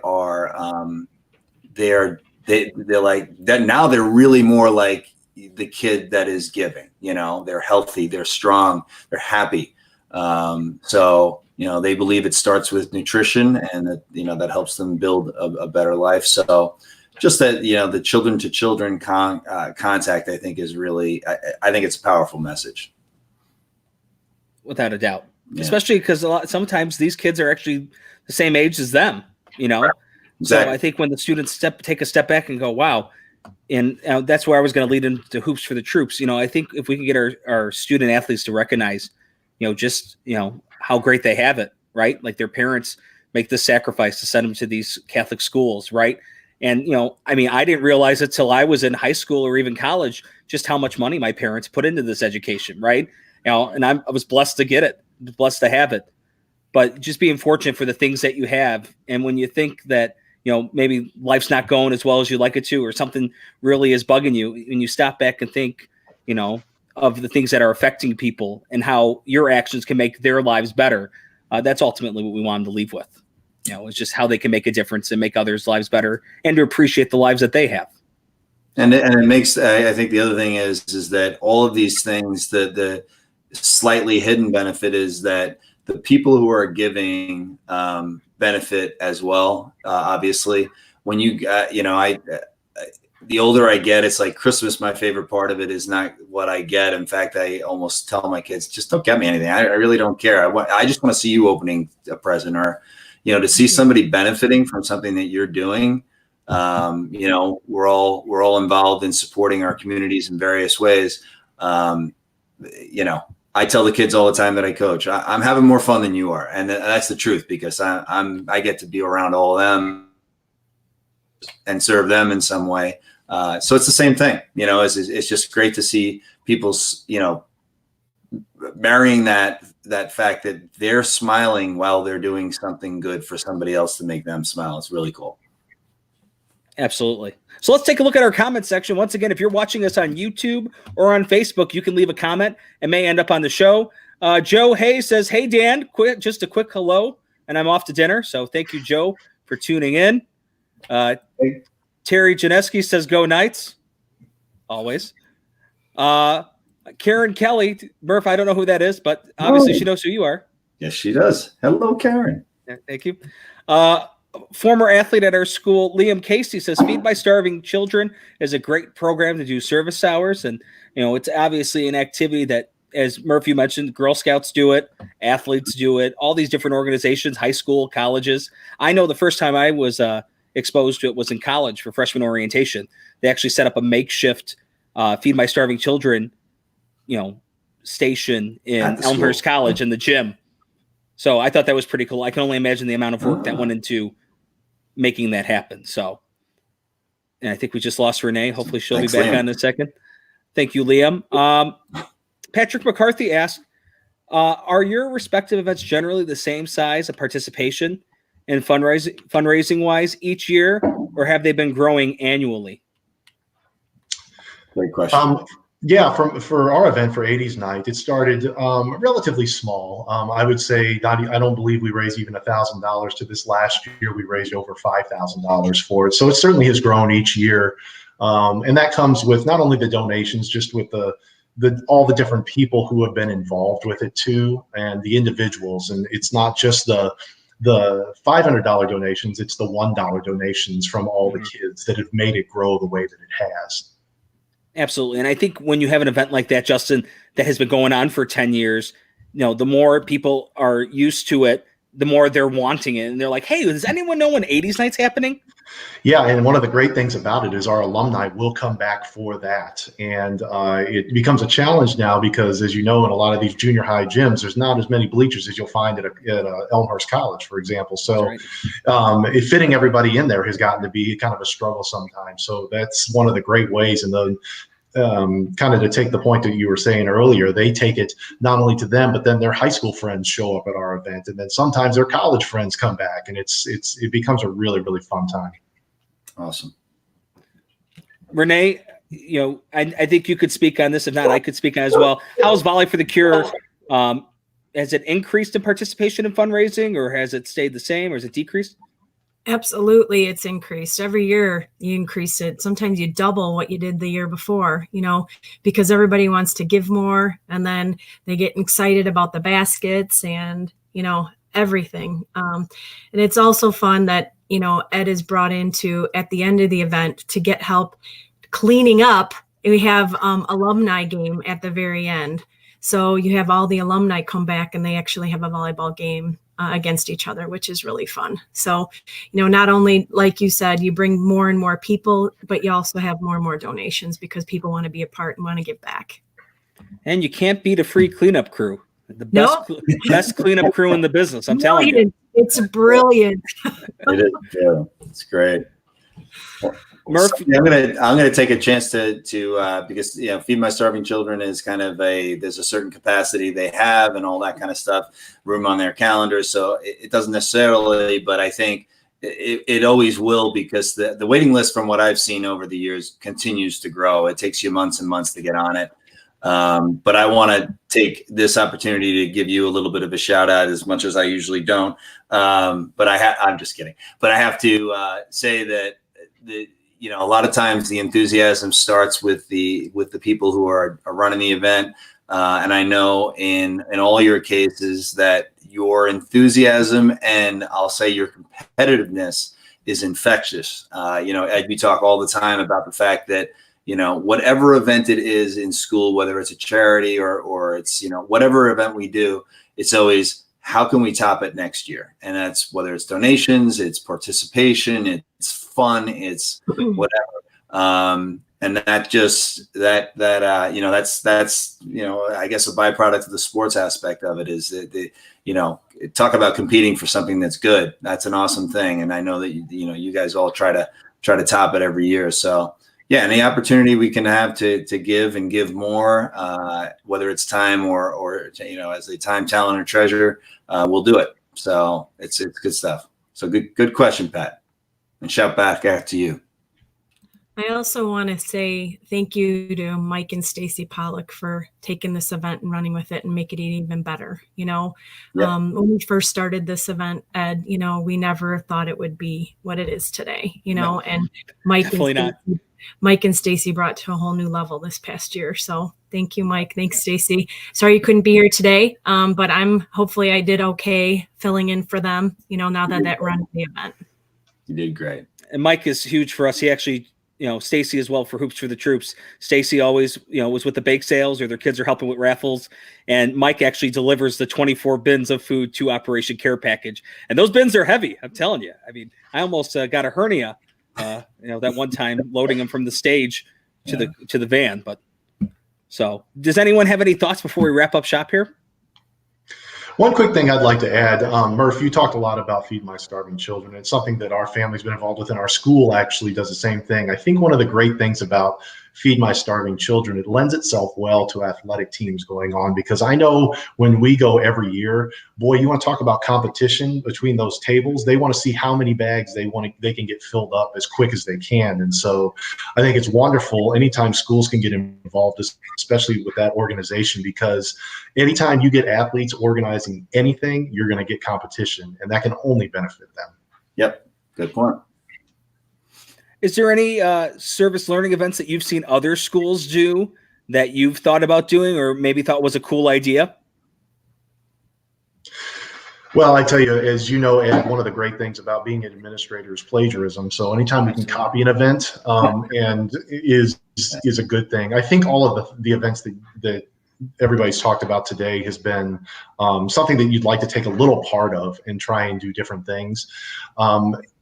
like that. Now they're really more like the kid that is giving, they're healthy, they're strong, they're happy. So, they believe it starts with nutrition, and that, that helps them build a better life. So just that, the children to children contact, I think is really, I think it's a powerful message. Without a doubt, especially because sometimes these kids are actually the same age as them, Exactly. So I think when the students take a step back and go, wow. And that's where I was going to lead into Hoops for the Troops. I think if we can get our student athletes to recognize, how great they have it, right? Like their parents make the sacrifice to send them to these Catholic schools, right? And, I didn't realize it till I was in high school or even college, just how much money my parents put into this education, right? And I was blessed to get it, blessed to have it. But just being fortunate for the things that you have. And when you think that, maybe life's not going as well as you'd like it to, or something really is bugging you, and you stop back and think, of the things that are affecting people and how your actions can make their lives better. That's ultimately what we want them to leave with. It's just how they can make a difference and make others' lives better, and to appreciate the lives that they have. And it makes, I think the other thing is that all of these things, the slightly hidden benefit is that the people who are giving, benefit as well. Obviously, when the older I get, it's like Christmas. My favorite part of it is not what I get. In fact, I almost tell my kids, just don't get me anything. I really don't care. I just want to see you opening a present, or, to see somebody benefiting from something that you're doing. We're all involved in supporting our communities in various ways. I tell the kids all the time that I coach, I'm having more fun than you are. And that's the truth, because I get to be around all of them and serve them in some way. So it's the same thing, it's just great to see people's, marrying that fact that they're smiling while they're doing something good for somebody else to make them smile. It's really cool. Absolutely. So let's take a look at our comment section. Once again, if you're watching us on YouTube or on Facebook, you can leave a comment and may end up on the show. Joe Hayes says, "Hey, Dan, just a quick hello, and I'm off to dinner." So thank you, Joe, for tuning in. Terry Janeski says, "Go Knights." Always. Karen Kelly, Murph, I don't know who that is, but obviously she knows who you are. Yes, she does. Hello, Karen. Yeah, thank you. Former athlete at our school, Liam Casey, says Feed My Starving Children is a great program to do service hours. And, it's obviously an activity that, as Murph, you mentioned, Girl Scouts do it, athletes do it, all these different organizations, high school, colleges. I know the first time I was exposed to it was in college for freshman orientation. They actually set up a makeshift Feed My Starving Children, station in Elmhurst College in the gym. So I thought that was pretty cool. I can only imagine the amount of work that went into making that happen. So, and I think we just lost Renee. Hopefully she'll be back on in a second. Thank you, Liam. Patrick McCarthy asked, are your respective events generally the same size of participation and fundraising wise each year, or have they been growing annually? Great question. Yeah, for our event for 80s night, it started relatively small. I would say I don't believe we raised even $1,000 to this last year. We raised over $5,000 for it. So it certainly has grown each year. And that comes with not only the donations, just with all the different people who have been involved with it too, and the individuals. And it's not just the $500 donations, it's the $1 donations from all the kids that have made it grow the way that it has. Absolutely. And I think when you have an event like that, Justin, that has been going on for 10 years, the more people are used to it, the more they're wanting it. And they're like, hey, does anyone know when 80s night's happening? Yeah, and one of the great things about it is our alumni will come back for that. And it becomes a challenge now because, as you know, in a lot of these junior high gyms, there's not as many bleachers as you'll find at Elmhurst College, for example. So fitting everybody in there has gotten to be kind of a struggle sometimes. So that's one of the great ways. And then kind of to take the point that you were saying earlier, they take it not only to them, but then their high school friends show up at our event. And then sometimes their college friends come back, and it becomes a really, really fun time. Awesome. Renee, I think you could speak on this. If not, I could speak on it as well. How's Volley for the Cure? Has it increased in participation in fundraising, or has it stayed the same, or has it decreased? Absolutely, it's increased. Every year you increase it. Sometimes you double what you did the year before, because everybody wants to give more, and then they get excited about the baskets and, everything. And it's also fun that, Ed is brought into at the end of the event to get help cleaning up. We have alumni game at the very end. So you have all the alumni come back, and they actually have a volleyball game against each other, which is really fun. So, not only, like you said, you bring more and more people, but you also have more and more donations because people want to be a part and want to give back. And you can't beat a free cleanup crew. The best cleanup crew in the business. I'm telling you. It's brilliant. It is. Yeah, it's great. Murph, I'm gonna take a chance to because Feed My Starving Children is kind of there's a certain capacity they have and all that kind of stuff, room on their calendar. So it doesn't necessarily, but I think it always will, because the waiting list, from what I've seen over the years, continues to grow. It takes you months and months to get on it. But I want to take this opportunity to give you a little bit of a shout out, as much as I usually don't. But I'm just kidding. But I have to say that a lot of times the enthusiasm starts with the people who are running the event. And I know in all your cases that your enthusiasm and I'll say your competitiveness is infectious. Ed, we talk all the time about the fact that, whatever event it is in school, whether it's a charity or it's, whatever event we do, it's always, how can we top it next year? And that's whether it's donations, it's participation, it's fun, it's whatever. And that just that's I guess a byproduct of the sports aspect of it is that talk about competing for something that's good. That's an awesome thing. And I know that you guys all try to top it every year. So yeah, any opportunity we can have to give more, whether it's time or as a time, talent, or treasure, we'll do it. So it's good stuff. So good question, Pat. And shout back out to you. I also want to say thank you to Mike and Stacy Pollock for taking this event and running with it and making it even better. When we first started this event, Ed, we never thought it would be what it is today, No, and Mike and Stacy brought to a whole new level this past year. So thank you, Mike. Thanks, Stacy. Sorry you couldn't be here today, but hopefully I did okay filling in for them, now that run the event. You did great. And Mike is huge for us. He actually, Stacy as well for Hoops for the Troops. Stacy always, was with the bake sales, or their kids are helping with raffles. And Mike actually delivers the 24 bins of food to Operation Care Package. And those bins are heavy. I'm telling you. I mean, I almost got a hernia, that one time loading them from the stage to the van. But so does anyone have any thoughts before we wrap up shop here? One quick thing I'd like to add, Murph, you talked a lot about Feed My Starving Children. It's something that our family's been involved with, and our school actually does the same thing. I think one of the great things about feed my starving children. It lends itself well to athletic teams going on, because I know when we go every year, boy, you want to talk about competition between those tables. They want to see how many bags they can get filled up as quick as they can. And so I think it's wonderful anytime schools can get involved, especially with that organization, because anytime you get athletes organizing anything, you're going to get competition, and that can only benefit them. Yep. Good point. Is there any service learning events that you've seen other schools do that you've thought about doing, or maybe thought was a cool idea? Well, I tell you, as you know, Ed, one of the great things about being an administrator is plagiarism. So anytime we can copy an event and is a good thing. I think all of the events that everybody's talked about today has been something that you'd like to take a little part of and try and do different things.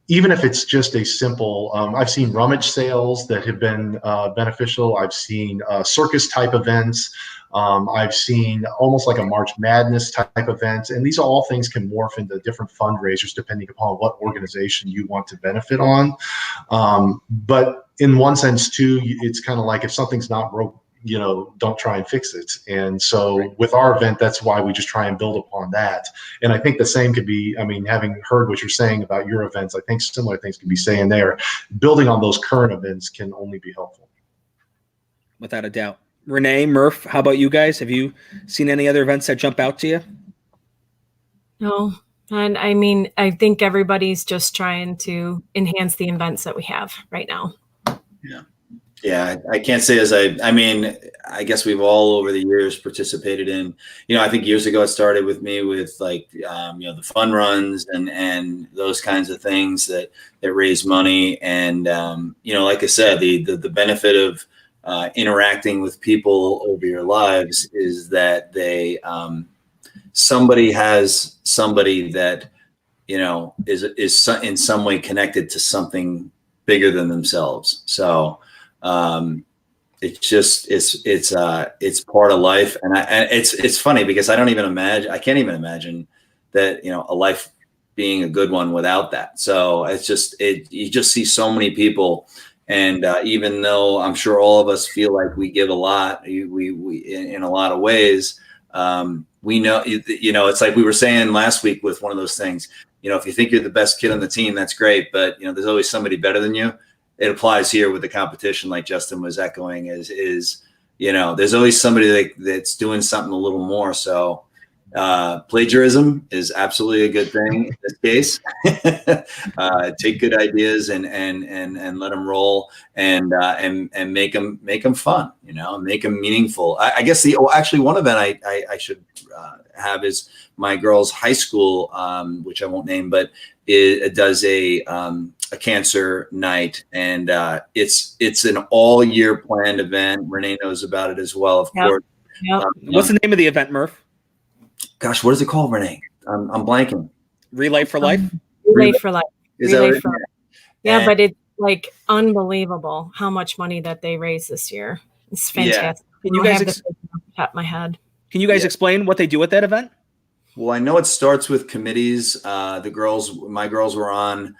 Even if it's just a simple, I've seen rummage sales that have been beneficial. I've seen circus type events. I've seen almost like a March Madness type event. And these all things can morph into different fundraisers depending upon what organization you want to benefit on. But in one sense too, it's kind of like if something's not broke, don't try and fix it. And so with our event, that's why we just try and build upon that. And I think the same could be, having heard what you're saying about your events, I think similar things can be saying there. Building on those current events can only be helpful. Without a doubt. Renee, Murph, how about you guys? Have you seen any other events that jump out to you? No. And I think everybody's just trying to enhance the events that we have right now. Yeah, I can't say I guess we've all over the years participated in, I think years ago it started with me with the fun runs and those kinds of things that raise money. And, like I said, the benefit of interacting with people over your lives is that somebody has somebody that, is in some way connected to something bigger than themselves. So, it's part of life. And it's funny because I can't even imagine that, a life being a good one without that. So you just see so many people. And even though I'm sure all of us feel like we give a lot, we in a lot of ways, we know, it's like we were saying last week with one of those things, if you think you're the best kid on the team, that's great. But, there's always somebody better than you. It applies here with the competition, like Justin was echoing, is there's always somebody that's doing something a little more. So plagiarism is absolutely a good thing in this case. Take good ideas and let them roll and make them fun, make them meaningful. I guess actually one event I should have is my girls' high school, which I won't name, but it does a cancer night, and it's an all year planned event. Renee knows about it as well, of course. Yep. What's the name of the event, Murph? Gosh, what is it called, Renee? I'm blanking. Relay for Life? Relay for Life. Is that Relay right? for Life. Yeah, but it's unbelievable how much money that they raised this year. It's fantastic. Can you guys have this off the top of my head. Can you guys explain what they do at that event? Well, I know it starts with committees. My girls were on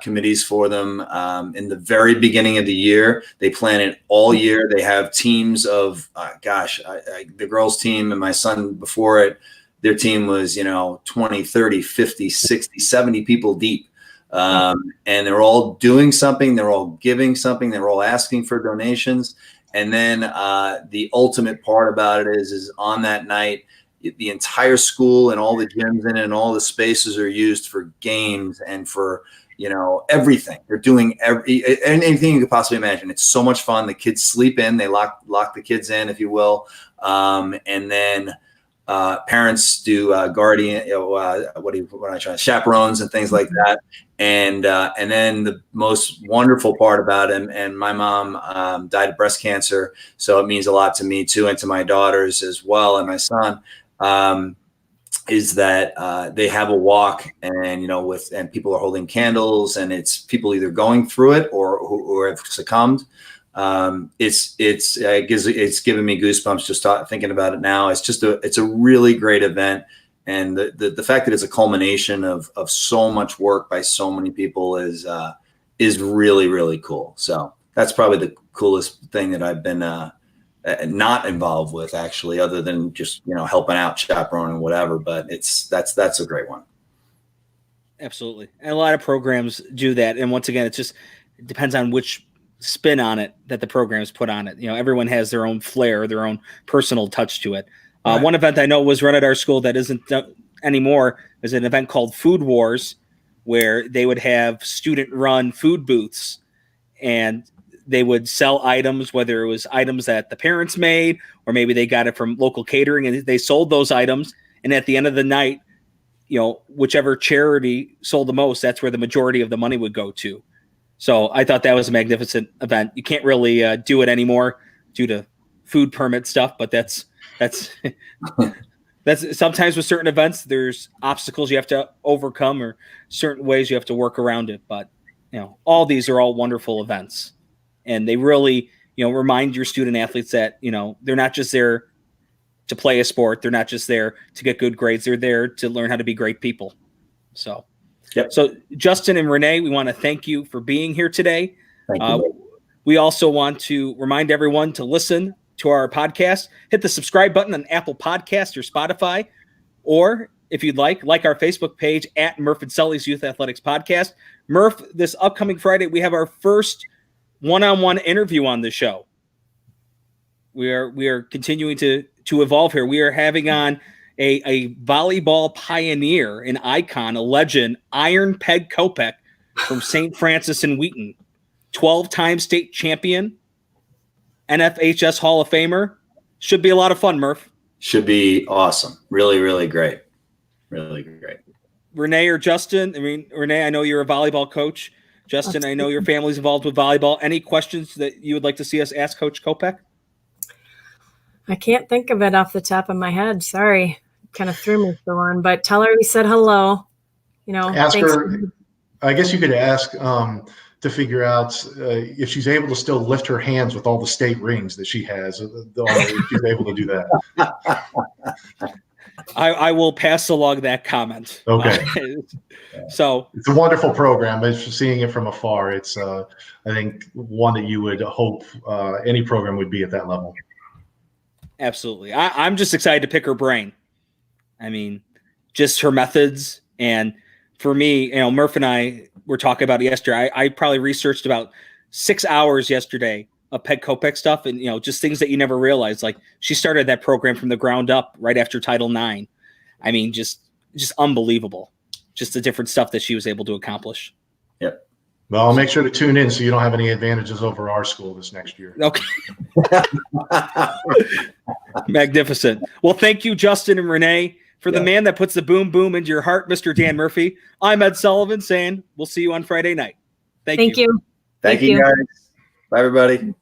committees for them in the very beginning of the year. They plan it all year. They have teams of, the girls' team and my son before it, their team was, 20, 30, 50, 60, 70 people deep. And they're all doing something. They're all giving something. They're all asking for donations. And then the ultimate part about it is on that night, the entire school and all the gyms in it and all the spaces are used for games and for, everything. They're doing anything you could possibly imagine. It's so much fun. The kids sleep in. They lock the kids in, if you will. And then parents do chaperones and things like that. And then the most wonderful part about him, and my mom died of breast cancer, so it means a lot to me too, and to my daughters as well, and my son, is that they have a walk, and and people are holding candles, and it's people either going through it or who have succumbed. It's giving me goosebumps just thinking about it now. It's a really great event. And the fact that it's a culmination of so much work by so many people is really, really cool. So that's probably the coolest thing that I've been not involved with, actually, other than just, helping out, chaperoning, whatever. But that's a great one. Absolutely. And a lot of programs do that. And once again, it depends on which spin on it that the programs put on it. Everyone has their own flair, their own personal touch to it. Right. One event I know was run at our school that isn't done anymore is an event called Food Wars, where they would have student-run food booths, and they would sell items, whether it was items that the parents made, or maybe they got it from local catering, and they sold those items. And at the end of the night, whichever charity sold the most, that's where the majority of the money would go to. So I thought that was a magnificent event. You can't really do it anymore due to food permit stuff, but that's sometimes with certain events, there's obstacles you have to overcome or certain ways you have to work around it. But, all these are all wonderful events, and they really, remind your student athletes that, they're not just there to play a sport. They're not just there to get good grades. They're there to learn how to be great people. So, yep. So Justin and Renee, we want to thank you for being here today. Thank you. We also want to remind everyone to listen to our podcast. Hit the subscribe button on Apple Podcasts or Spotify, or if you'd like our Facebook page at Murph and Sully's Youth Athletics Podcast. Murph, this upcoming Friday, we have our first one-on-one interview on the show. We are continuing to evolve here. We are having on a volleyball pioneer, an icon, a legend, Iron Peg Kopech from St. Francis and Wheaton, 12-time state champion, NFHS Hall of Famer. Should be a lot of fun, Murph. Should be awesome. Really, really great. Really great. Renee or Justin? Renee, I know you're a volleyball coach. Justin, I know your family's involved with volleyball. Any questions that you would like to see us ask Coach Kopech? I can't think of it off the top of my head. Sorry. Kind of threw me for one, but tell her we said hello. Ask her. I guess you could ask to figure out if she's able to still lift her hands with all the state rings that she has. If she's able to do that. I will pass along that comment. Okay. So it's a wonderful program. But seeing it from afar, it's I think one that you would hope any program would be at that level. Absolutely. I'm just excited to pick her brain. Just her methods. And for me, Murph and I were talking about it yesterday. I probably researched about 6 hours yesterday of Peg Kopech stuff, and just things that you never realized. Like, she started that program from the ground up right after Title IX. Just unbelievable. Just the different stuff that she was able to accomplish. Yep. Well, I'll make sure to tune in so you don't have any advantages over our school this next year. Okay. Magnificent. Well, thank you, Justin and Renee. For the man that puts the boom boom into your heart, Mr. Dan Murphy, I'm Ed Sullivan saying we'll see you on Friday night. Thank you. Thank you. Thank you, guys. Bye, everybody.